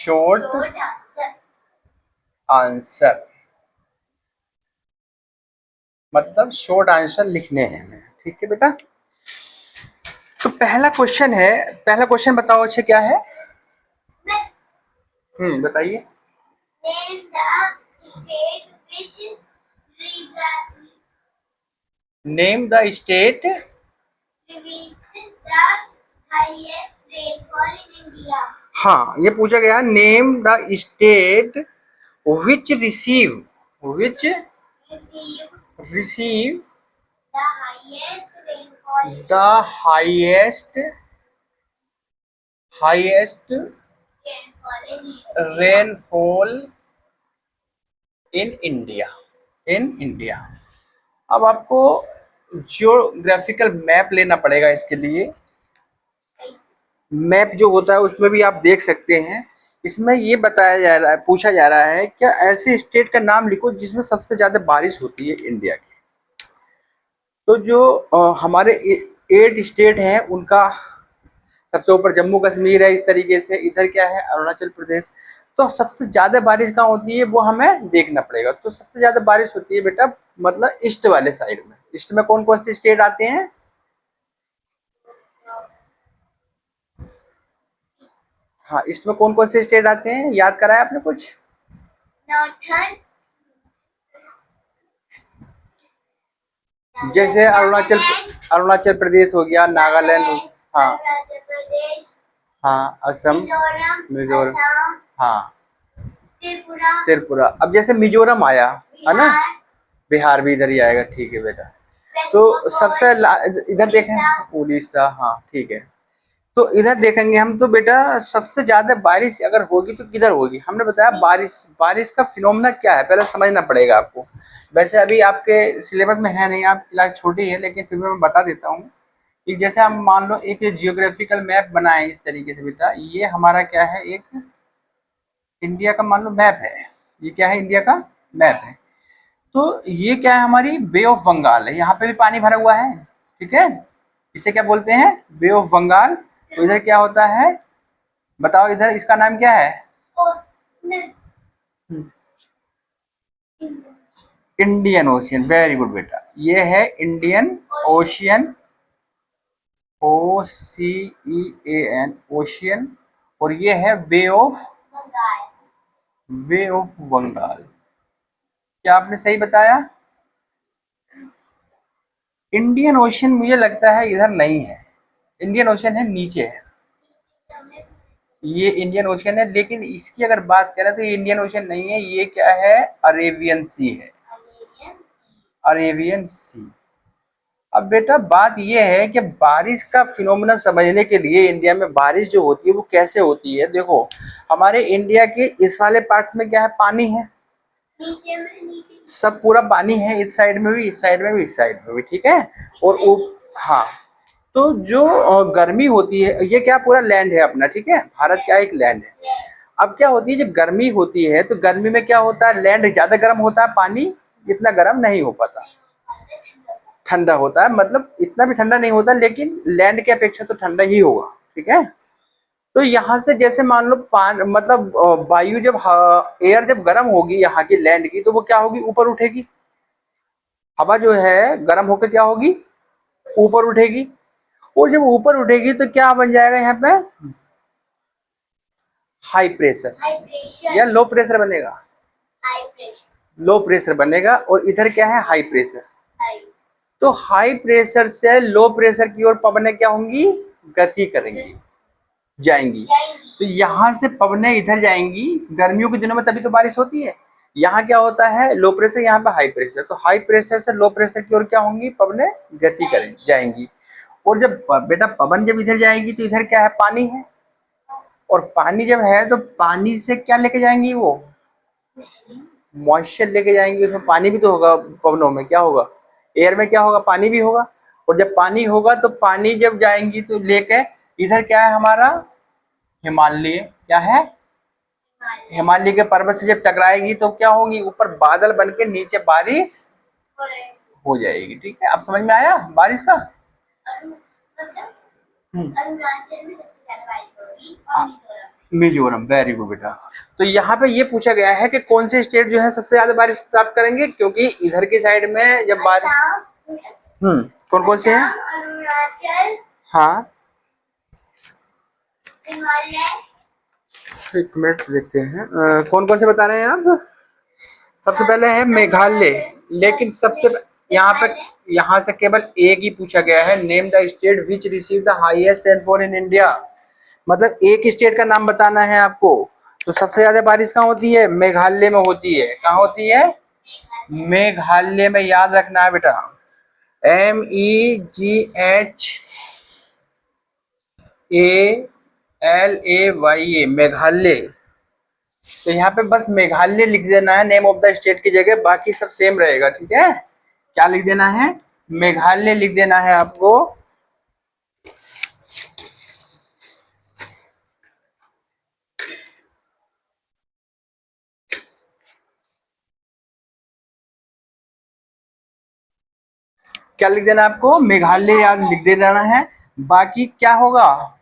Short answer, मतलब short answer लिखने हैं हमें। ठीक है बेटा, तो पहला क्वेश्चन है, पहला क्वेश्चन बताओ अच्छा क्या है। बताइए। नेम द स्टेट हाँ, ये पूछा गया name the state which receive the highest rainfall in India. अब आपको जियोग्राफिकल मैप लेना पड़ेगा। इसके लिए मैप जो होता है उसमें भी आप देख सकते हैं। इसमें ये बताया जा रहा है, पूछा जा रहा है क्या ऐसे स्टेट का नाम लिखो जिसमें सबसे ज्यादा बारिश होती है इंडिया की। तो जो हमारे 8 स्टेट हैं उनका सबसे ऊपर जम्मू कश्मीर है, इस तरीके से इधर क्या है अरुणाचल प्रदेश। तो सबसे ज्यादा बारिश कहाँ होती है वो हमें देखना पड़ेगा। तो सबसे ज्यादा बारिश होती है बेटा मतलब ईस्ट वाले साइड में। ईस्ट में कौन कौन से स्टेट आते हैं? हाँ, ईस्ट में कौन कौन से स्टेट आते हैं याद कराया आपने कुछ? जैसे अरुणाचल प्रदेश हो गया, नागालैंड हो, हाँ हाँ, असम, मिजोरम, हाँ त्रिपुरा। अब जैसे मिजोरम आया है ना, बिहार भी इधर ही आएगा। ठीक है बेटा, तो सबसे इधर देखें उड़ीसा, हाँ ठीक है। तो इधर देखेंगे हम तो बेटा सबसे ज्यादा बारिश अगर होगी तो किधर होगी। हमने बताया बारिश का फिनोमेना क्या है पहले समझना पड़ेगा आपको। वैसे अभी आपके सिलेबस में है नहीं, आप क्लास छोटी है, लेकिन फिर मैं बता देता हूँ कि जैसे हम मान लो एक जियोग्राफिकल मैप बनाए इस तरीके से बेटा। ये हमारा क्या है, एक इंडिया का मान लो मैप है। ये क्या है, इंडिया का मैप है। तो ये क्या है, हमारी बे ऑफ बंगाल है। यहाँ पे भी पानी भरा हुआ है, ठीक है। इसे क्या बोलते हैं, बे ऑफ बंगाल। तो इधर क्या होता है बताओ, इधर इसका नाम क्या है? Indian ocean. वेरी गुड बेटा, ये है इंडियन ओशियन, OCEAN ओशियन। और ये है बे ऑफ बंगाल। क्या आपने सही बताया? इंडियन ओशियन मुझे लगता है इधर नहीं है, इंडियन ओशियन है नीचे है। ये इंडियन ओशियन है, लेकिन इसकी अगर बात करें तो ये इंडियन ओशियन नहीं है। ये क्या है, अरेबियन सी है, अरेबियन सी। अब बेटा बात ये है कि बारिश का फिनोमेना समझने के लिए इंडिया में बारिश जो होती है वो कैसे होती है। देखो हमारे इंडिया के इस वाले पार्ट्स में क्या है, पानी है, सब पूरा पानी है। इस साइड में भी, इस साइड में भी, इस साइड में भी, ठीक है। और हाँ, तो जो गर्मी होती है, ये क्या पूरा लैंड है अपना, ठीक है। भारत क्या एक लैंड है। अब क्या होती है, जो गर्मी होती है तो गर्मी में क्या होता है, लैंड ज्यादा गर्म होता है, पानी इतना गर्म नहीं हो पाता, ठंडा होता है। मतलब इतना भी ठंडा नहीं होता, लेकिन लैंड के अपेक्षा तो ठंडा ही होगा, ठीक है। तो यहाँ से जैसे मान लो मतलब वायु जब एयर जब गर्म होगी यहाँ की लैंड की, तो वो क्या होगी, ऊपर उठेगी। हवा जो है गर्म होकर क्या होगी, ऊपर उठेगी। और जब ऊपर उठेगी तो क्या बन जाएगा यहाँ पे, हाई प्रेशर या लो प्रेशर बनेगा, लो प्रेशर बनेगा। और इधर क्या है, हाई प्रेशर। तो हाई प्रेशर से लो प्रेशर की ओर पवनें क्या होंगी, गति करेंगी, जाएंगी। तो यहाँ से पवनें इधर जाएंगी गर्मियों के दिनों में, तभी तो बारिश होती है। यहाँ क्या होता है, लो प्रेशर, यहाँ पे हाई प्रेशर। तो हाई प्रेशर से लो प्रेशर की ओर क्या होंगी, पवनें गति करें जाएंगी। और जब बेटा पवन जब इधर जाएगी तो इधर क्या है, पानी है। और पानी जब है तो पानी से क्या लेके जाएंगी, वो मॉइस्चर लेके जाएंगे। उसमें पानी भी तो होगा, पवनों में क्या होगा, एयर में क्या होगा, पानी भी होगा। और जब पानी होगा तो पानी जब जाएंगी तो लेके इधर क्या है हमारा, हिमालय। क्या है, हिमालय के पर्वत से जब टकराएगी तो क्या होगी, ऊपर बादल बन के नीचे बारिश हो जाएगी। ठीक है, अब समझ में आया बारिश का। अरुणाचल में सबसे ज्यादा बारिश होगी और मिजोरम। मिजोरम, वेरी गुड बेटा। तो यहाँ पे ये पूछा गया है कि कौन से स्टेट जो है सबसे ज्यादा बारिश प्राप्त करेंगे, क्योंकि इधर की साइड में जब बारिश, कौन कौन से हैं? अरुणाचल, हाँ, हिमालय। एक मिनट देखते हैं कौन कौन से बता रहे हैं आप। सबसे पहले है मेघालय, लेकिन सबसे यहाँ पे यहाँ से केवल एक ही पूछा गया है, name the state which receive the highest rainfall in India. मतलब एक स्टेट का नाम बताना है आपको। तो सबसे ज्यादा बारिश कहाँ होती है? मेघालय में होती है। कहाँ होती है? मेघालय में, याद रखना है बेटा। MEGHALAY, मेघालय। तो यहाँ पे बस मेघालय लिख देना है नेम ऑफ द स्टेट की जगह, बाकी सब सेम रहेगा, ठीक है। क्या लिख देना है? मेघालय लिख देना है आपको। क्या लिख देना आपको? मेघालय याद लिख दे देना है। बाकी क्या होगा?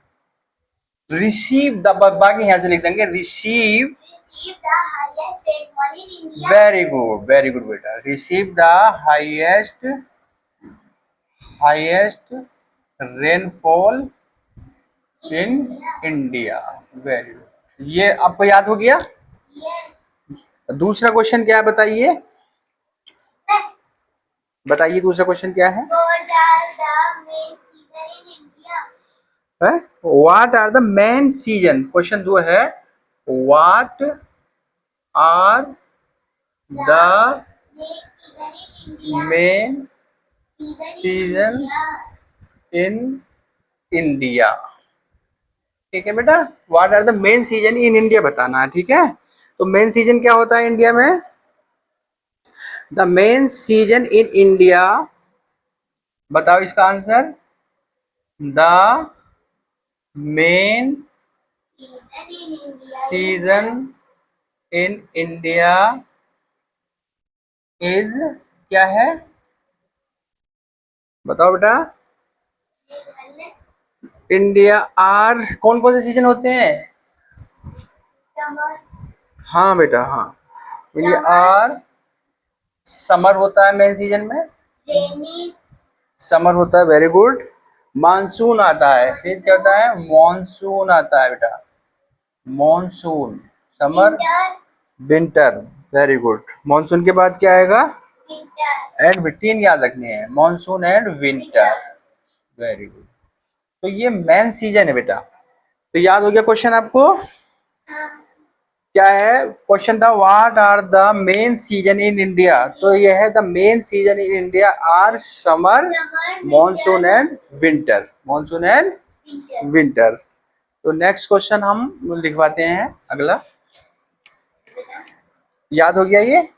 रिसीव द, बाकी यहाँ से लिख देंगे receive the highest rainfall in India. Very good, very good बेटा। Receive the highest rainfall in India. Very good, ये आपको याद हो गया। दूसरा क्वेश्चन क्या है बताइए? बताइए दूसरा क्वेश्चन क्या है? What are the main season. Question जो है what are the main season in India. ठीक है बेटा, what are the main season in India बताना है, ठीक है। तो मेन सीजन क्या होता है इंडिया में? The main season in India, बताओ इसका answer. The main season in India is, क्या है बताओ बेटा? इंडिया आर, कौन कौन से सीजन होते हैं? समर। हाँ बेटा, हाँ, इंडिया आर समर होता है मेन सीजन में। रेनी समर होता है, वेरी गुड। मानसून आता है, फिर क्या होता है? मॉनसून आता है बेटा, monsoon. Summer, winter, very good. Monsoon के बाद क्या आएगा? एंड 3 याद रखने हैं, monsoon and winter, very good. तो ये मेन सीजन है बेटा। तो याद हो गया क्वेश्चन आपको? क्या है क्वेश्चन था? What are the main season in India. तो ये है the main season in India are summer, monsoon and winter, monsoon and winter. तो नेक्स्ट क्वेश्चन हम लिखवाते हैं अगला। याद हो गया ये?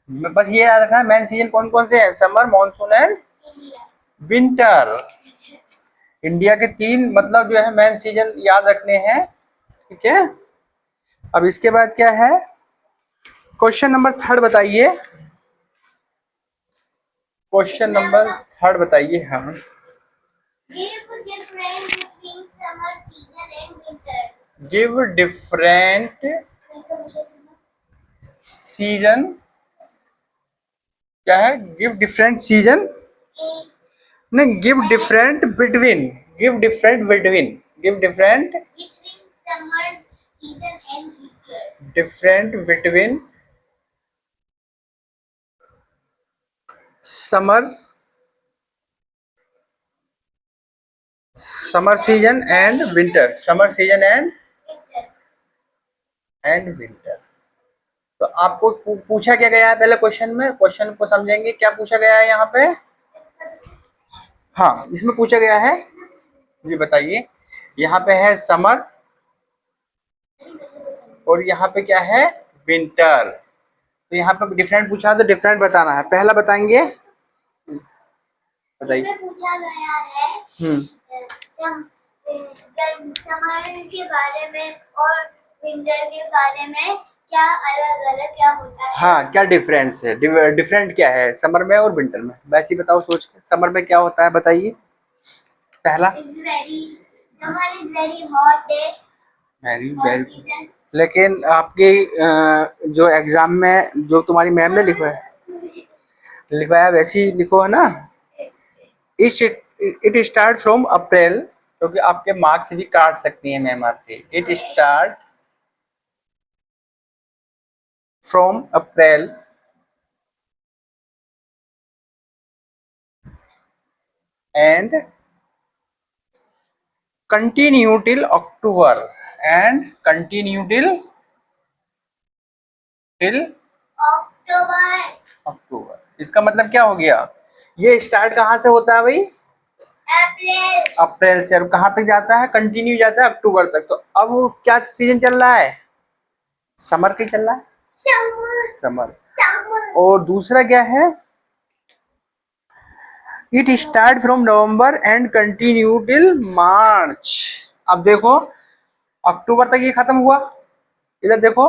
बस ये याद रखना, मेन सीजन कौन कौन से हैं? Summer, monsoon and winter. India के 3 मतलब जो है मेन सीजन याद रखने हैं, ठीक है। अब इसके बाद क्या है? क्वेश्चन नंबर 3 बताइए। क्वेश्चन नंबर 3 बताइए। हाँ, गिव डिफरेंट सीजन, क्या है? गिव डिफरेंट सीजन, नहीं, give different between, give different between, give different different between summer, summer season and winter, summer season and winter. तो आपको पूछा क्या गया है पहले क्वेश्चन में? क्वेश्चन को समझेंगे, क्या पूछा गया है यहाँ पे? हाँ, इसमें पूछा गया है, ये बताइए। यहाँ पे है समर और यहाँ पे क्या है? विंटर। तो यहाँ पे डिफरेंट पूछा तो डिफरेंट बताना है। पहला बताएंगे, बताइए। पूछा गया है समर के बारे में और विंटर के बारे में, क्या अलग अलग क्या होता है? हाँ, क्या डिफरेंस है, डिफरेंट क्या है समर में और विंटर में? वैसे ही बताओ सोच के, समर में क्या होता है बताइए। पहला, summer is very hot day very very. लेकिन आपकी जो एग्जाम में जो तुम्हारी मैम ने लिखवाया वैसे ही लिखो है ना। इट स्टार्ट फ्रॉम अप्रैल, क्योंकि आपके मार्क्स भी काट सकती हैं मैम आपके। It start from April and continue till October and continue till October. इसका मतलब क्या हो गया, ये स्टार्ट कहाँ से होता है भाई? अप्रैल। अप्रैल से। और कहाँ तक जाता है? कंटिन्यू जाता है अक्टूबर तक। तो अब क्या सीजन चल रहा है? समर के चल रहा है। समर। और दूसरा क्या है? It start from November and continue till March. अब देखो, अक्टूबर तक ये खत्म हुआ। इधर देखो,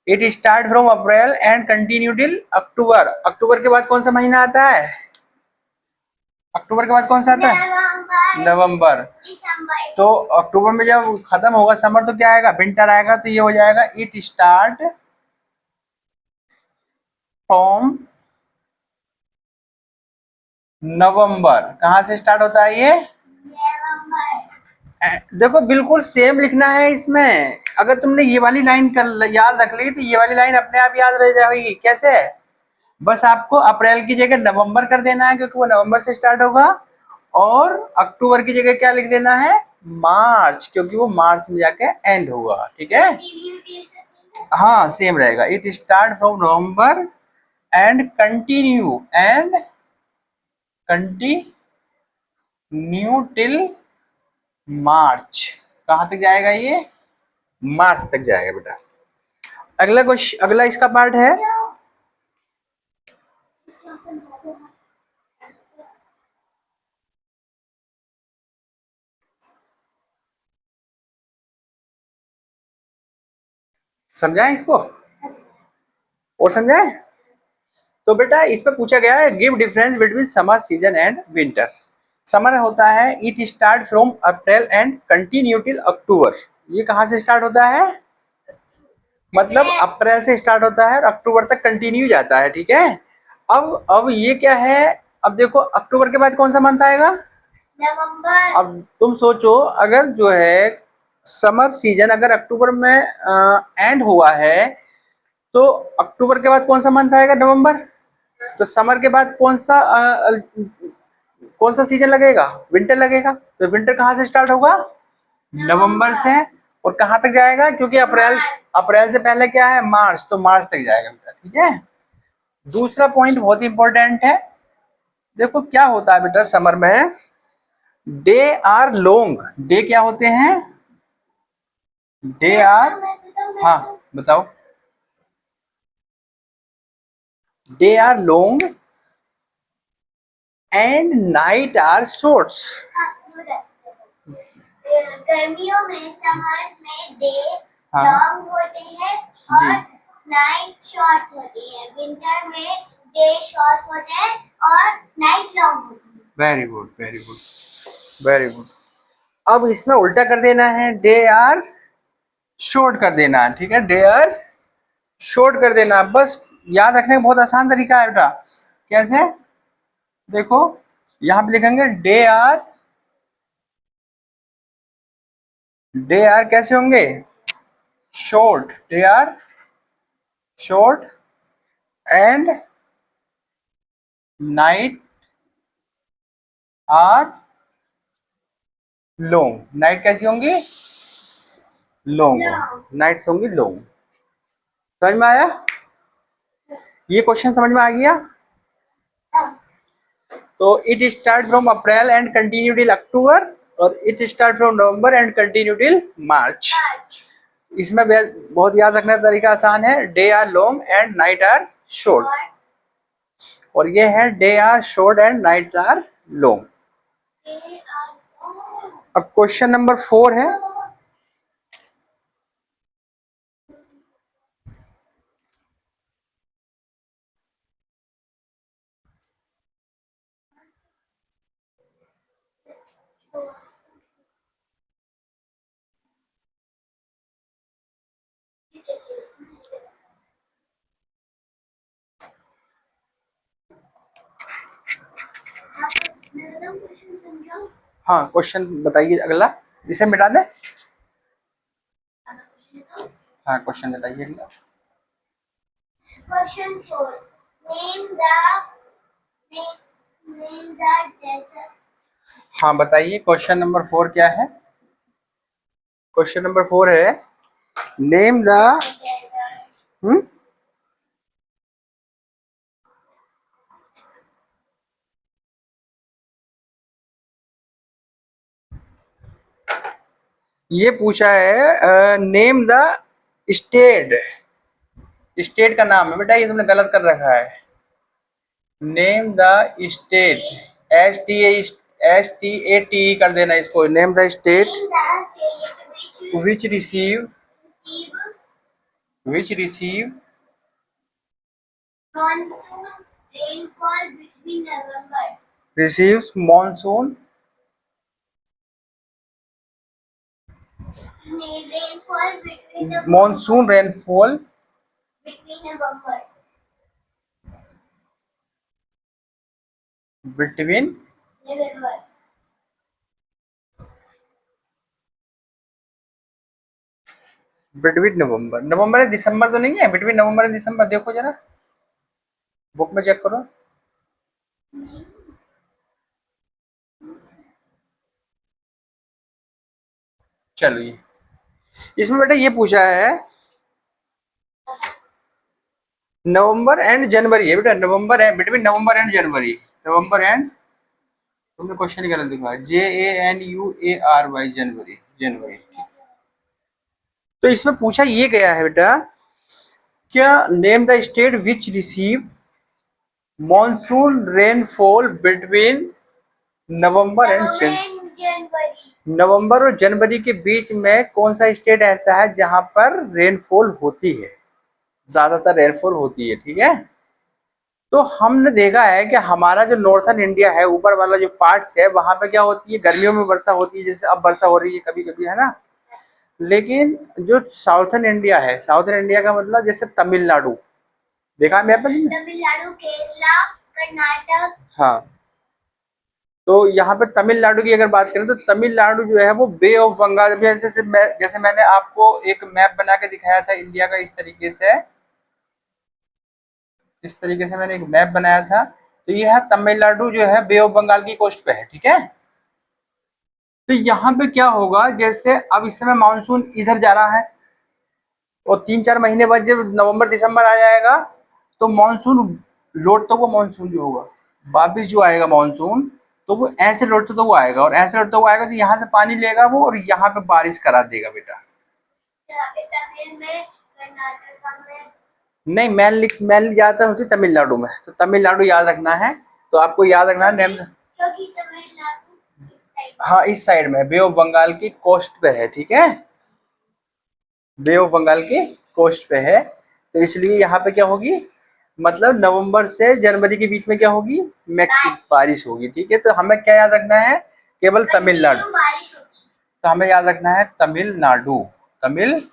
it start from April and continue till October. अक्टूबर के बाद कौन सा महीना आता है? अक्टूबर के बाद कौन सा आता है? नवंबर। तो अक्टूबर में जब खत्म होगा समर तो क्या आएगा? विंटर आएगा। तो ये हो जाएगा इट स्टार्ट फ्रॉम नवंबर। कहाँ से स्टार्ट होता है ये? देखो बिल्कुल सेम लिखना है इसमें। अगर तुमने ये वाली लाइन कर याद रख ली तो ये वाली लाइन अपने आप याद रह जाएगी। कैसे? बस आपको अप्रैल की जगह नवंबर कर देना है, क्योंकि वो नवंबर से स्टार्ट होगा। और अक्टूबर की जगह क्या लिख देना है? मार्च, क्योंकि वो मार्च में जाके एंड होगा। ठीक है, हाँ सेम रहेगा। It start from November and continue till मार्च। कहाँ तक जाएगा ये? मार्च तक जाएगा बेटा। अगला क्वेश्चन, अगला इसका पार्ट है। समझाएं इसको और समझाएं? तो बेटा इस पे पूछा गया है, give difference between summer season and winter. Summer होता है it start from April and continue till October. ये कहाँ से स्टार्ट होता है? मतलब अप्रैल से स्टार्ट होता है और अक्टूबर तक कंटिन्यू जाता है। ठीक है, अब ये क्या है? अब देखो अक्टूबर के बाद कौन सा मंथ आएगा? नवंबर। अब तुम सोचो, अगर जो है समर सीजन अगर अक्टूबर में एंड हुआ है, तो अक्टूबर के बाद कौन सा मंथ आएगा? नवंबर। तो समर के बाद कौन सा सीजन लगेगा? विंटर लगेगा। तो विंटर कहाँ से स्टार्ट होगा? नवंबर से। और कहाँ तक जाएगा? क्योंकि अप्रैल, अप्रैल से पहले क्या है? मार्च। तो मार्च तक जाएगा बेटा। ठीक है, दूसरा पॉइंट बहुत इंपॉर्टेंट है। देखो क्या होता है बेटा समर में, डे आर लॉन्ग। डे क्या होते हैं? डे आर, हाँ बताओ। Day are long and night are shorts. गर्मियों में, समर्स में डे लॉन्ग होते हैं और नाइट शॉर्ट होती है। विंटर में डे शॉर्ट होते हैं और नाइट लॉन्ग होती है। Very good, very good, very good. अब इसमें उल्टा कर देना है, डे आर शॉर्ट कर देना है। ठीक है, डे आर शॉर्ट कर देना। बस याद रखने का बहुत आसान तरीका है बेटा। कैसे? देखो यहाँ पे लिखेंगे डे आर कैसे होंगे? Short. Day are short and night are long. Night कैसी होंगी? लॉन्ग। नाइट्स होंगी लॉन्ग। समझ में आया? ये क्वेश्चन समझ में आ गया? तो it start from April and continue till October, और it start from November and continue till March. इसमें बहुत याद रखने का तरीका आसान है, day are long and night are short. और ये है day are short and night are long. अब क्वेश्चन नंबर 4 है। हाँ, क्वेश्चन बताइए अगला, इसे मिटा दें। हाँ, क्वेश्चन बताइए अगला। Question 4. Name the desert. हाँ बताइए, क्वेश्चन नंबर 4 क्या है? क्वेश्चन नंबर 4 है नेम द ये पूछा है नेम द स्टेट। स्टेट का नाम है बेटा, ये तुमने गलत कर रखा है। नेम द स्टेट, STATE कर देना इसको। Name the state Name the state which receive receive monsoon rainfall between November. receives monsoon Rainfall between November. monsoon rainfall Between November. between November. नवंबर। नवंबर या दिसंबर तो नहीं है, बिटवीन नवंबर एंड दिसंबर। देखो जरा book में चेक करो। चलिए, इसमें बेटा ये पूछा है नवंबर एंड जनवरी है बेटा। November and between November and January. November and, तुमने क्वेश्चन गलत लिखा है, JANUARY जनवरी। जनवरी। तो इसमें पूछा ये गया है बेटा, क्या name the state which receive monsoon rainfall between November and January. नवंबर और जनवरी के बीच में कौन सा स्टेट ऐसा है जहां पर रेनफॉल होती है, ज्यादातर रेनफॉल होती है। ठीक है, तो हमने देखा है कि हमारा जो नॉर्थन इंडिया है, ऊपर वाला जो पार्ट्स है, वहां पे क्या होती है, गर्मियों में वर्षा होती है, जैसे अब वर्षा हो रही है कभी कभी, है ना। लेकिन जो साउथर्न इंडिया है, साउथर्न इंडिया का मतलब जैसे तमिलनाडु, देखा है मैप में? तमिलनाडु, केरला, कर्नाटक। हाँ, तो यहाँ पे तमिलनाडु की अगर बात करें तो तमिलनाडु जो है वो बे ऑफ बंगाल, जैसे मैंने आपको एक मैप बना के दिखाया था इंडिया का, इस तरीके से मैंने एक मैप बनाया था। तो यह तमिलनाडु जो है बे ऑफ बंगाल की कोस्ट पे है। ठीक है, तो यहाँ पे क्या होगा, जैसे अब इस समय मानसून इधर जा रहा है और 3-4 महीने बाद जब नवंबर दिसंबर आ जाएगा तो मानसून लौटता हुआ, मानसून जो होगा वापिस जो आएगा मानसून, तो वो ऐसे लौटता तो वो आएगा, और ऐसे लौटता हुआ आएगा तो यहाँ से पानी लेगा वो और यहाँ पे बारिश करा देगा बेटा। तमिल में, कर्नाटक में। नहीं, मैन ज्यादातर होती है तमिलनाडु में, तो तमिलनाडु याद रखना है। तो आपको याद रखना है नेम। क्योंकि तमिलनाडु इस साइड। हाँ, इस साइड में बे ऑफ बंगाल की कोस्ट पे है। ठीक है, बे ऑफ बंगाल की कोस्ट पे है, तो इसलिए यहाँ पे क्या होगी, मतलब नवंबर से जनवरी के बीच में क्या होगी, मैक्सिमम बारिश होगी। ठीक है, तो हमें क्या याद रखना है, केवल तमिलनाडु। बारिश होगी। तो हमें याद रखना है तमिलनाडु, तमिलनाडु।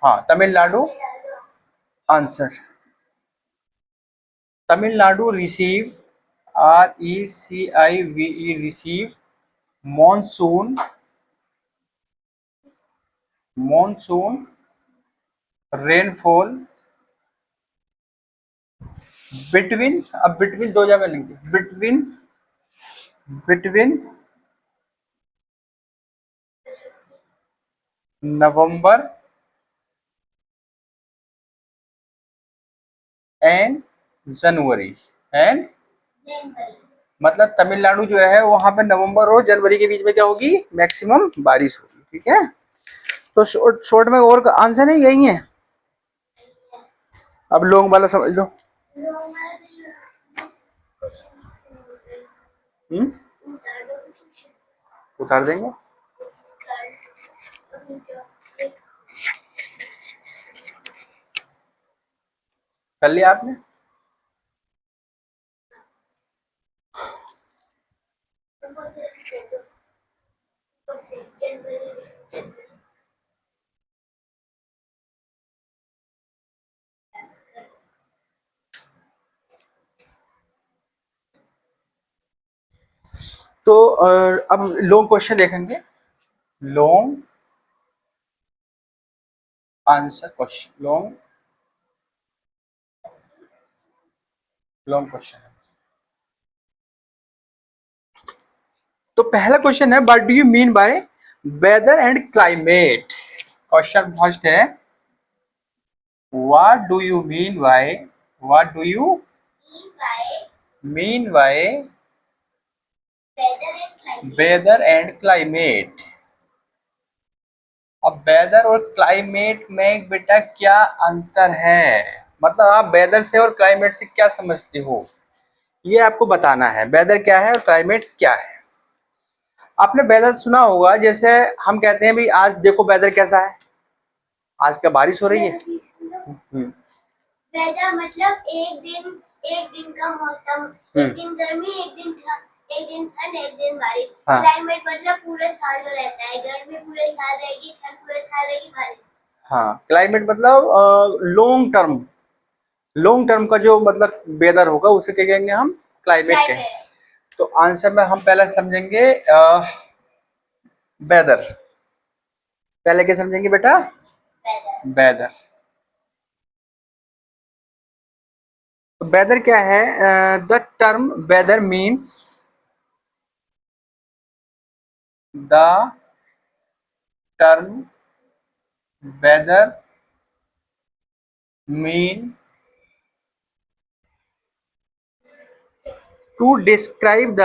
हाँ, Tamil Nadu answer. Tamil Nadu receive, RECIVE receive monsoon rainfall between, अब बिटवीन दो जगह लिख दी, between November and January. And मतलब तमिलनाडु जो है वहां पे नवंबर और जनवरी के बीच में क्या होगी, मैक्सिमम बारिश होगी। ठीक है, तो शॉर्ट में और आंसर है यही है। अब लॉन्ग वाला समझ लो। हम्म, उतार देंगे। कर लिया आपने? तो अब लॉन्ग क्वेश्चन देखेंगे, long answer question, long question है। तो पहला क्वेश्चन है, what do you mean by weather and climate. Question first है, what do you mean by, what do you mean by mean by weather and climate? Weather and climate. अब weather और climate में बेटा क्या अंतर है, मतलब आप वेदर से और क्लाइमेट से क्या समझते हो, ये आपको बताना है। वेदर क्या है और क्लाइमेट क्या है। आपने वेदर सुना होगा, जैसे हम कहते हैं भाई आज देखो वेदर कैसा है, आज क्या बारिश हो रही है। वेदर मतलब एक दिन का मौसम, एक दिन गर्मी, एक दिन ठंड, एक दिन बारिश। हाँ। क्लाइमेट मतलब पूरे साल जो रहता है, गर्मी पूरे साल रहेगी, ठंड पूरे साल रहेगी, बारिश। हाँ, क्लाइमेट मतलब लॉन्ग टर्म का जो मतलब वेदर होगा उसे क्या कहेंगे हम, क्लाइमेट कहेंगे। तो आंसर में हम पहले समझेंगे वेदर। पहले क्या समझेंगे बेटा, वेदर वेदर। तो वेदर क्या है, the term weather means, the term weather mean to describe the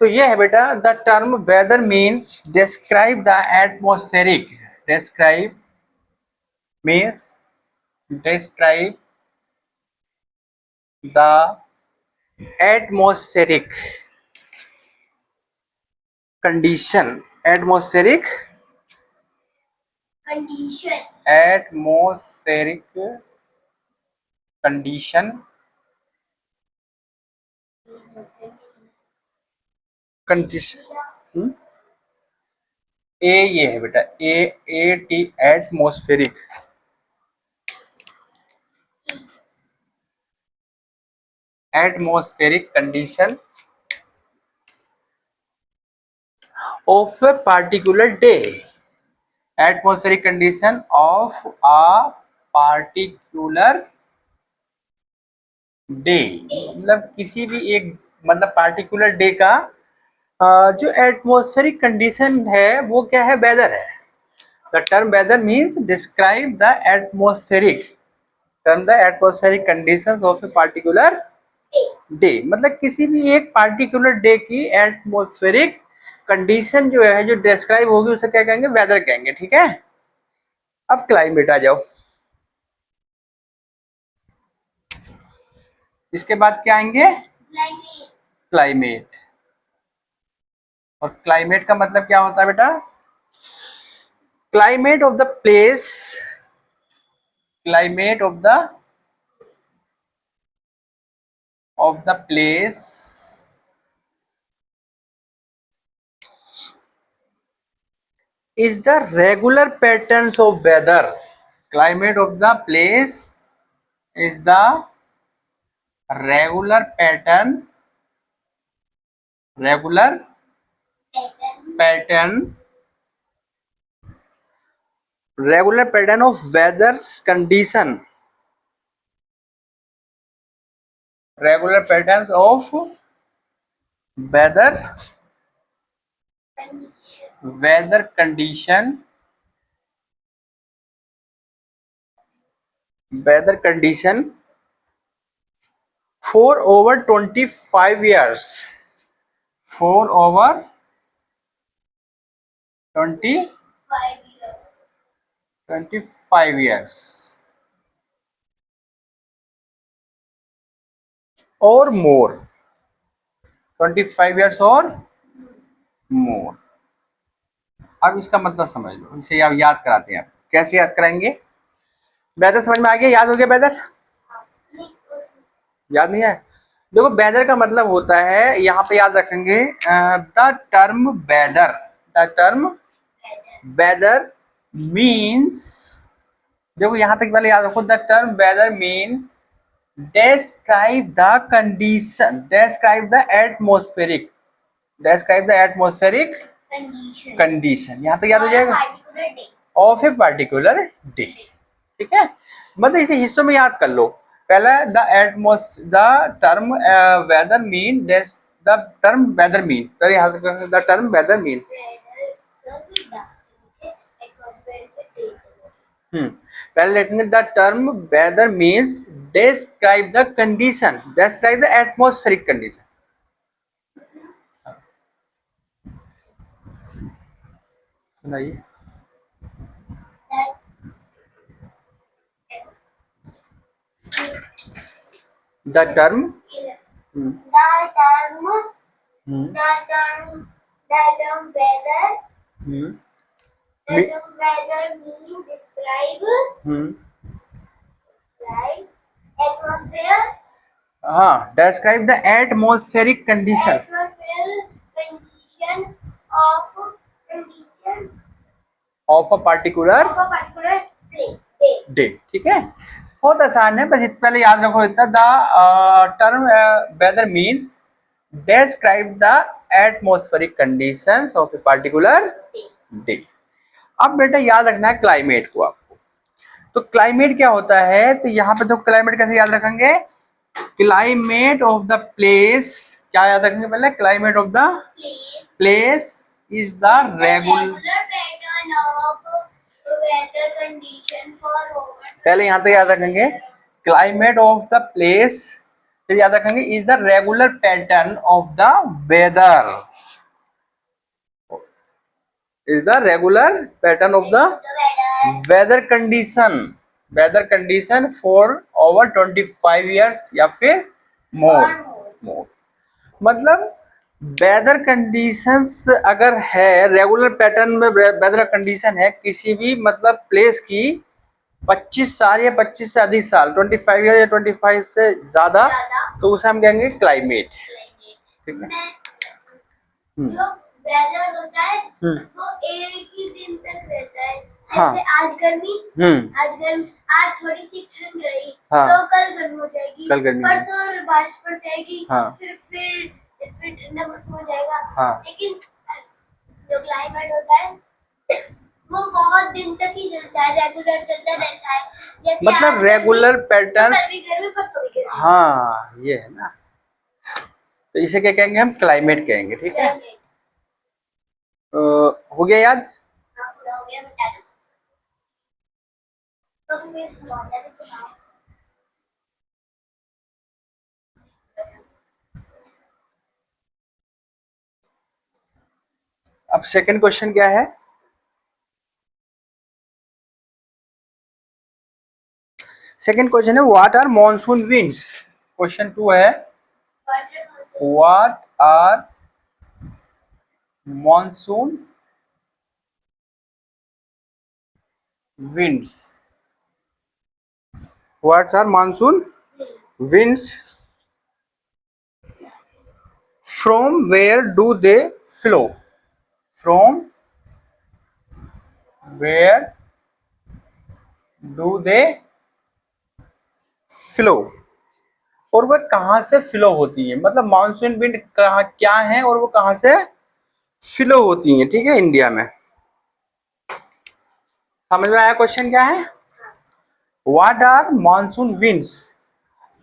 तो ये है बेटा, the term weather means describe the atmospheric, describe means describe the atmospheric condition, atmospheric condition, atmospheric condition, condition a, ये है बेटा a, A T, atmospheric, atmospheric condition of a particular day, atmospheric condition of a particular day, मतलब किसी भी एक मतलब particular day का जो एटमोस्फेरिक कंडीशन है वो क्या है, वेदर है। The term weather means describe the atmospheric, term the atmospheric conditions of a particular day, मतलब किसी भी एक पार्टिकुलर डे की एटमोस्फेरिक कंडीशन जो है, जो डिस्क्राइब होगी उसे क्या कहेंगे, वेदर कहेंगे। ठीक है, अब क्लाइमेट आ जाओ। इसके बाद क्या आएंगे, क्लाइमेट, क्लाइमेट। और क्लाइमेट का मतलब क्या होता है बेटा, climate of the place, climate of the place is the regular patterns of weather, climate of the place is the regular pattern, regular pattern, pattern, regular pattern of weather's condition, regular patterns of weather condition weather condition weather condition for over 25 years, for over 20 5 years 25 years or more, 25 years और more। अब इसका मतलब समझ लो, इसे आप याद कराते हैं। आप कैसे याद कराएंगे? वेदर समझ में आ गया? याद हो गया वेदर? याद नहीं है? देखो वेदर का मतलब होता है, यहाँ पे याद रखेंगे the term weather, the term weather means, देखो यहाँ तक पहले याद रखो, the term weather mean describe the condition, describe the atmospheric, describe the atmospheric condition condition, यहाँ तक याद हो जाएगा, particular day of a particular day। ठीक है, मतलब इसे हिस्सों में याद कर लो। पहला the the term weather mean, the term weather mean, पहले याद रखो द टर्म वेदर मीन। पहले लिखने the term weather means describe the condition, describe the atmospheric condition। सुनाइए। The term weather mean describe right atmosphere हाँ, describe the atmospheric condition condition of condition of a particular of a particular day day. ठीक है, बहुत आसान है, बस पहले याद रखो इतना, the term weather means describe the atmospheric conditions of a particular day। अब बेटा याद रखना है क्लाइमेट को आपको। तो क्लाइमेट क्या होता है? तो यहाँ पे तो क्लाइमेट कैसे याद रखेंगे? क्लाइमेट ऑफ द प्लेस, क्या याद रखेंगे पहले? Climate of the place is the regular, pattern of weather condition for over पहले यहाँ तक याद रखेंगे क्लाइमेट ऑफ द प्लेस, फिर याद रखेंगे is the regular pattern of the weather, is the regular pattern of the the weather weather condition, weather condition for over 25 years या फिर मोर, मोर। मतलब वेदर कंडीशंस अगर है, रेगुलर पैटर्न में weather condition है किसी भी मतलब प्लेस की 25 साल या 25 से अधिक साल, 25 ईयर या 25 से ज्यादा, तो उसे हम कहेंगे क्लाइमेट। ठीक है, जो वेदर होता है वो एक ही दिन तक रहता है। जैसे आज गर्मी, आज थोड़ी सी ठंड रही तो कल गर्म हो जाएगी, कल गर्मी परसों बारिश पड़ जाएगी, हाँ। फिर ठंडा मौसम हो जाएगा। लेकिन जो क्लाइमेट होता है वो बहुत दिन तक ही चलता है, रेगुलर चलता रहता है। जैसे मतलब रेगुलर पैटर्न, कल भी गर्मी परसों भी गर्मी। हाँ ये है ना, तो इसे क्या कहेंगे? हम क्लाइमेट कहेंगे। ठीक है, हो गया याद? हाँ, पूरा हो गया बेटा। तो फिर सुनाओ, सुनाओ। अब सेकंड क्वेश्चन क्या है? सेकंड क्वेश्चन है what are monsoon winds. Question 2 है व्हाट आर मॉनसून winds, what are monsoon winds, from where do they flow, from where do they flow, और वह कहां से फ्लो होती है। मतलब मानसून विंड कहाँ क्या है और वो कहां से फ्लो होती है। ठीक है, इंडिया में। समझ में आया क्वेश्चन क्या है? व्हाट आर मानसून विंड्स,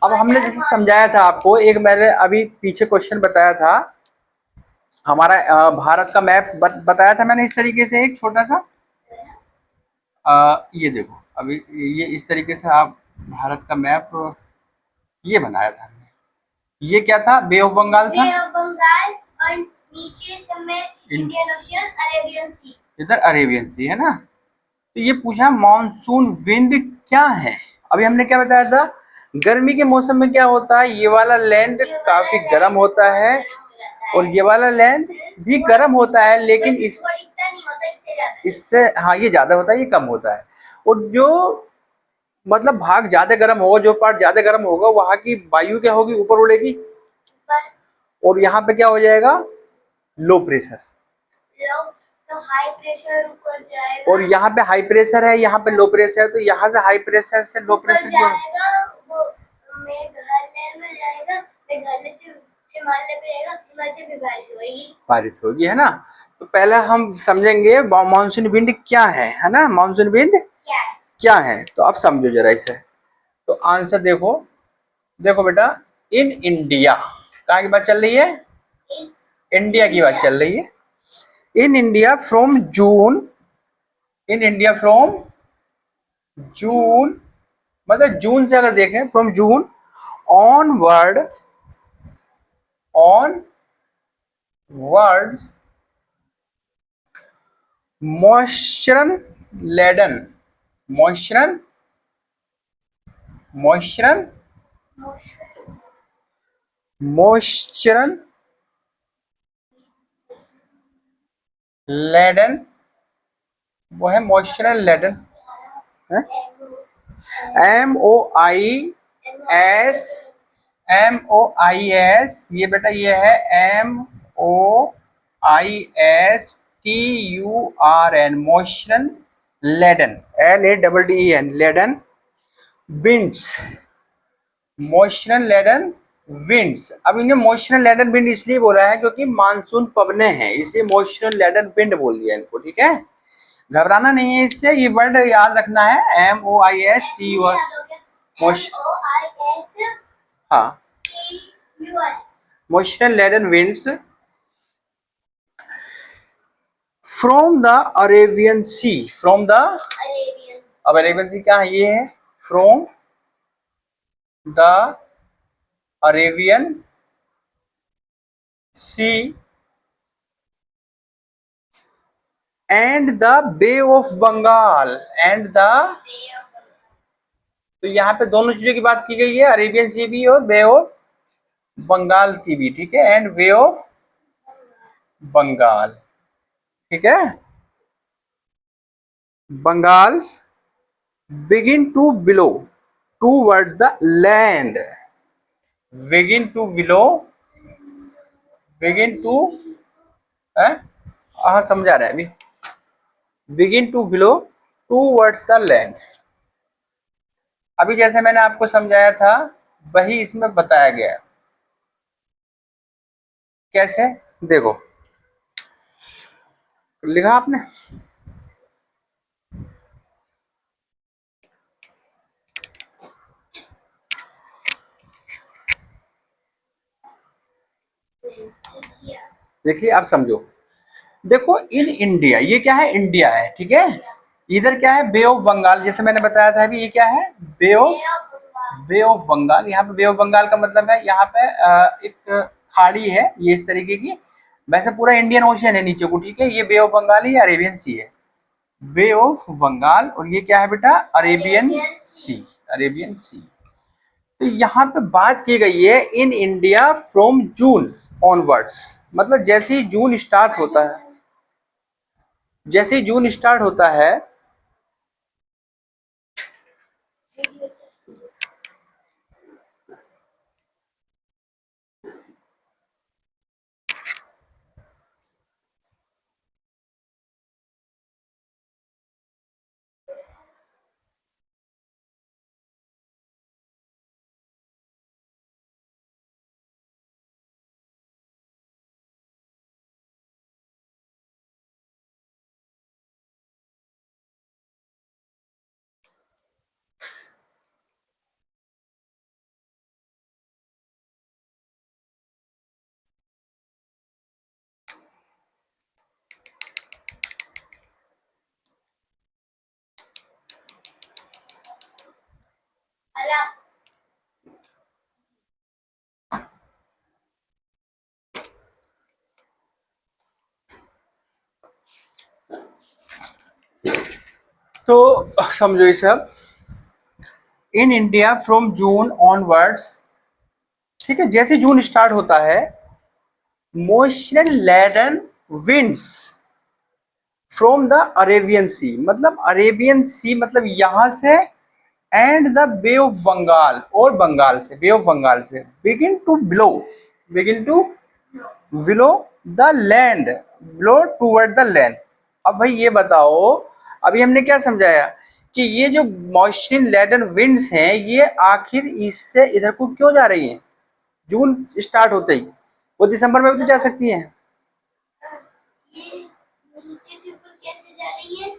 अब हमने जैसे समझाया था आपको, एक मैंने अभी पीछे क्वेश्चन बताया था, हमारा भारत का मैप बताया था मैंने इस तरीके से, एक छोटा सा ये देखो अभी, ये इस तरीके से आप भारत का मैप ये बनाया था हमने। ये क्या था? बे ऑफ बंगाल था, बे ऑफ बंगाल, और नीचे समय इंडियन ओशियन, अरेबियन सी, इधर अरेबियन सी है ना। तो ये पूछा मॉनसून विंड क्या है। अभी हमने क्या बताया था, गर्मी के मौसम में क्या होता है, ये वाला लैंड काफी गर्म होता है और ये वाला लैंड भी गर्म होता है, लेकिन इतना नहीं होता, इससे ज्यादा, इससे हाँ ये ज्यादा होता है, ये कम होता है। और जो मतलब भाग ज्यादा गर्म होगा, जो पार्ट ज्यादा गर्म होगा, वहां की वायु क्या होगी, ऊपर उड़ेगी, और यहाँ पे क्या हो जाएगा, लो प्रेशर, तो हाई प्रेशर ऊपर जाएगा, और यहाँ पे हाई प्रेशर है, यहाँ पे लो प्रेशर है, तो यहाँ से हाई प्रेशर से लो प्रेशर की जाएगा, वो मेघालय में जाएगा, मेघालय से हिमालय पे जाएगा, हिमालय से भी बारिश होगी, है ना। तो पहले हम समझेंगे मानसून विंड क्या है ना, मानसून विंड क्या है। तो अब समझो जरा इसे। तो आंसर देखो, देखो बेटा, इन इंडिया, कहाँ की बात चल रही है, इंडिया की बात चल रही है। In India from June, in India from June, मतलब जून से अगर देखें, from June onward, onwards moisture laden, moisture, moisture, moisture laden, वो है moisture laden, M O I S, M O I S, ये बेटा ये है M O I S T U R N, moisture laden, L A double D E N, laden winds, moisture laden winds. अब इन्हें मॉइस्चरन laden wind इसलिए बोला है क्योंकि मानसून पवने हैं, इसलिए मॉइस्चरन लेडन विंड बोल दिया इनको, ठीक है। घबराना नहीं है इससे, ये वर्ड याद रखना है, M O I S T U R, हाँ, moisture laden winds from the Arabian Sea, from the, अब अरेबियन सी क्या है, ये है from the Arabian Sea and the Bay of Bengal, and the, तो यहाँ पे दोनों चीजों की बात की गई है, अरेबियन सी भी और बे ऑफ बंगाल की भी, ठीक है, एंड बे ऑफ बंगाल, ठीक है। Bengal begin to blow towards the land, begin to blow, begin to, हाँ समझा रहे हैं अभी, begin to blow towards the land. अभी जैसे मैंने आपको समझाया था वही इसमें बताया गया, कैसे देखो, लिखा आपने, देखिए आप समझो, देखो इन इंडिया, ये क्या है, इंडिया है, ठीक है। इधर क्या है, बे ऑफ बंगाल, जैसे मैंने बताया था अभी, ये क्या है, बे ऑफ, बे ऑफ बंगाल। यहाँ पे बे ऑफ बंगाल का मतलब है यहाँ पे एक खाड़ी है ये इस तरीके की, वैसे पूरा इंडियन ओशियन है नीचे को, ठीक है। ये बे ऑफ बंगाल है, ये अरेबियन सी है, बे ऑफ बंगाल, और ये क्या है बेटा, अरेबियन सी, अरेबियन सी। तो यहाँ पे बात की गई है in India from June onwards, मतलब जैसे ही जून स्टार्ट होता है, जैसे ही जून स्टार्ट होता है, तो समझो ये सब, in India from June onwards, ठीक है, जैसे जून स्टार्ट होता है, moisture laden winds from the Arabian Sea, मतलब अरेबियन सी मतलब यहां से, and the Bay of Bengal, और बंगाल से, बे ऑफ बंगाल से, begin to blow the land, blow toward the land. अब भाई ये बताओ, अभी हमने क्या समझाया कि ये जो मॉइस्चर लेडन विंड्स हैं ये आखिर इससे इधर को क्यों जा रही हैं, जून स्टार्ट होते ही, वो दिसंबर में भी तो जा सकती हैं। ये नीचे से ऊपर कैसे जा रही है?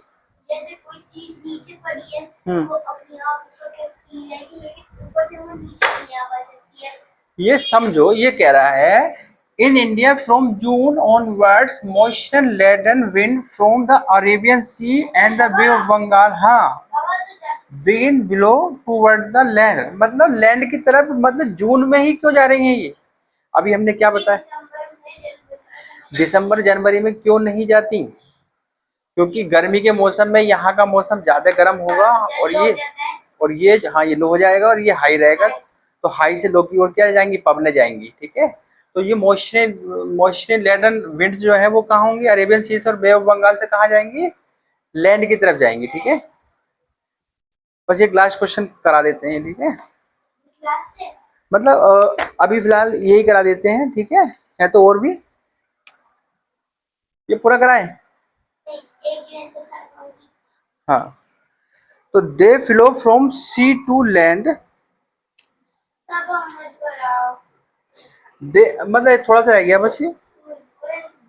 जैसे कोई चीज नीचे पड़ी है वो अपने आप ऊपर कैसे हिलेगी, लेकिन ऊपर से वो नीचे नहीं आ सकती है। ये समझो, ये कह रहा है in India from June onwards moisture laden wind from the Arabian Sea and the Bay of Bengal, हाँ, begin blow toward the land, मतलब लैंड की तरफ, मतलब जून में ही क्यों जा रही हैं ये। अभी हमने क्या बताया, दिसंबर जनवरी में क्यों नहीं जाती, क्योंकि गर्मी के मौसम में यहाँ का मौसम ज्यादा गर्म होगा, और ये हाँ ये लो हो जाएगा और ये हाई रहेगा, तो हाई से लो की ओर क्या जाएंगी, पबने जाएंगी, ठीक है। तो ये मॉइस्चर लेडन विंड जो है वो कहाँ होंगी, अरेबियन सीज और बे ऑफ बंगाल से कहाँ जाएंगी, लैंड की तरफ जाएंगी, ठीक है। बस एक लास्ट क्वेश्चन करा देते हैं, ठीक है, मतलब अभी फिलहाल यही करा देते हैं, ठीक है तो और भी ये पूरा कराएं। हाँ, तो they flow from sea to land, they मतलब थोड़ा सा रह गया बस ये,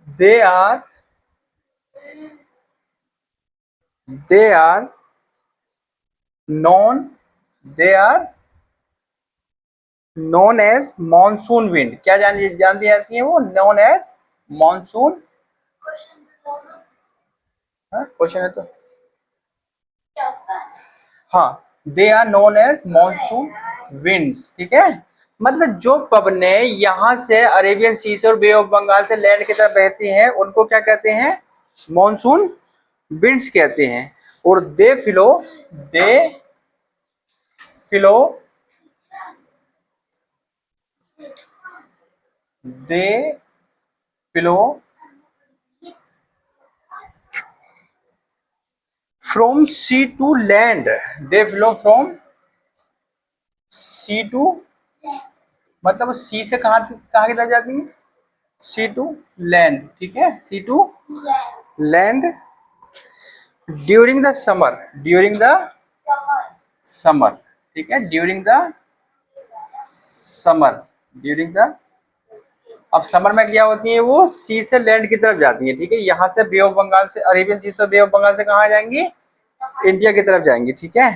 they are known they are known as monsoon wind, क्या जानती जाती है वो, नोन एज मॉनसून, क्वेश्चन है तो, हाँ, they are known as monsoon winds, ठीक है, मतलब जो पवने यहाँ से अरेबियन सी से और बे ऑफ बंगाल से लैंड की तरफ बहती हैं उनको क्या कहते हैं, मॉनसून विंड्स कहते हैं। और they flow from sea to land, they flow from sea to, मतलब सी से कहाँ कहाँ की तरफ जाती है, सी टू लैंड, ठीक है, sea to land during the summer, ठीक है, ड्यूरिंग द, अब समर में क्या होती है, वो सी से लैंड की तरफ जाती है, ठीक है, यहाँ से बे ऑफ बंगाल से, अरेबियन सी से बे ऑफ बंगाल से कहाँ जाएंगी, इंडिया की तरफ जाएंगी, ठीक है।